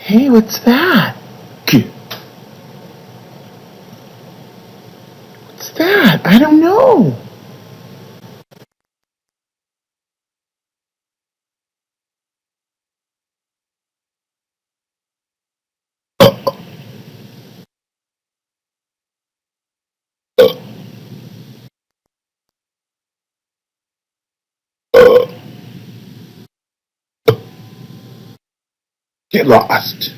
Hey, what's that? What's that? I don't know. Get lost.